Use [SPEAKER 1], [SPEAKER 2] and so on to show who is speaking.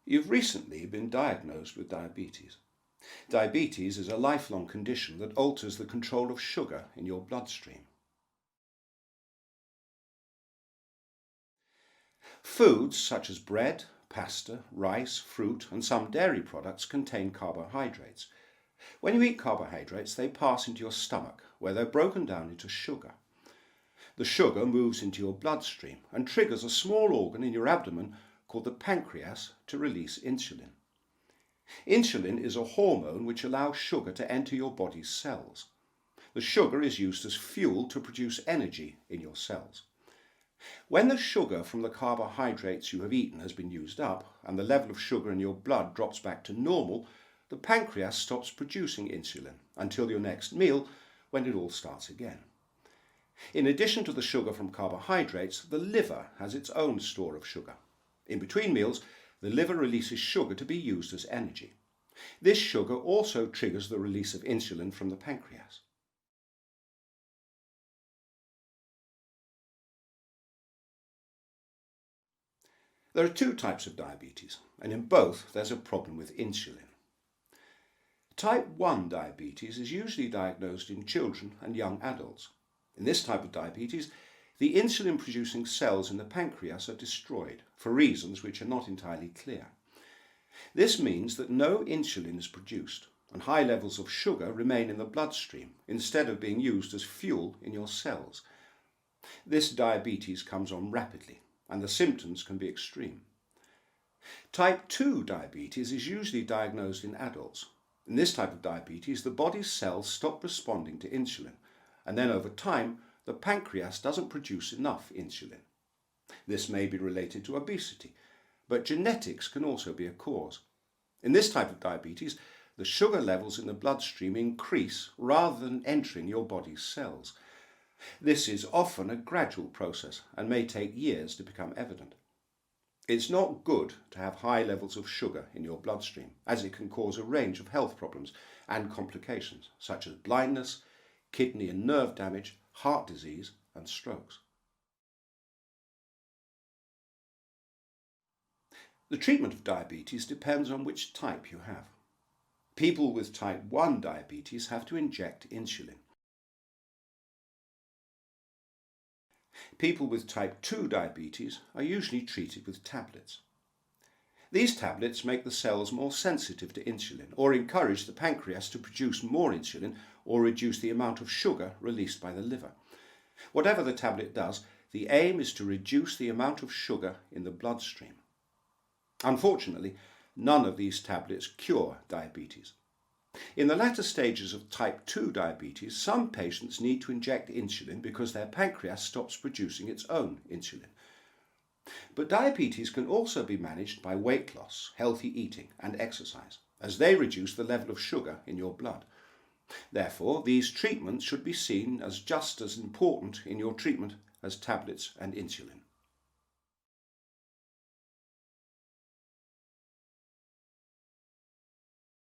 [SPEAKER 1] You've recently been diagnosed with diabetes. Diabetes is a lifelong condition that alters the control of sugar in your bloodstream. Foods such as bread, pasta, rice, fruit, and some dairy products contain carbohydrates. When you eat carbohydrates, they pass into your stomach, where they're broken down into sugar. The sugar moves into your bloodstream and triggers a small organ in your abdomen called the pancreas to release insulin. Insulin is a hormone which allows sugar to enter your body's cells. The sugar is used as fuel to produce energy in your cells. When the sugar from the carbohydrates you have eaten has been used up and the level of sugar in your blood drops back to normal, the pancreas stops producing insulin until your next meal, when it all starts again. In addition to the sugar from carbohydrates, the liver has its own store of sugar. In between meals, the liver releases sugar to be used as energy. This sugar also triggers the release of insulin from the pancreas. There are two types of diabetes, and in both there's a problem with insulin. Type 1 diabetes is usually diagnosed in children and young adults. In this type of diabetes, the insulin-producing cells in the pancreas are destroyed for reasons which are not entirely clear. This means that no insulin is produced and high levels of sugar remain in the bloodstream instead of being used as fuel in your cells. This diabetes comes on rapidly and the symptoms can be extreme. Type 2 diabetes is usually diagnosed in adults. In this type of diabetes, the body's cells stop responding to insulin, and then over time, the pancreas doesn't produce enough insulin. This may be related to obesity, but genetics can also be a cause. In this type of diabetes, the sugar levels in the bloodstream increase rather than entering your body's cells. This is often a gradual process and may take years to become evident. It's not good to have high levels of sugar in your bloodstream, as it can cause a range of health problems and complications, such as blindness, kidney and nerve damage, heart disease, and strokes. The treatment of diabetes depends on which type you have. People with type 1 diabetes have to inject insulin. People with type 2 diabetes are usually treated with tablets. These tablets make the cells more sensitive to insulin or encourage the pancreas to produce more insulin or reduce the amount of sugar released by the liver. Whatever the tablet does, the aim is to reduce the amount of sugar in the bloodstream. Unfortunately, none of these tablets cure diabetes. In the latter stages of type 2 diabetes, some patients need to inject insulin because their pancreas stops producing its own insulin. But diabetes can also be managed by weight loss, healthy eating, and exercise, as they reduce the level of sugar in your blood. Therefore, these treatments should be seen as just as important in your treatment as tablets and insulin.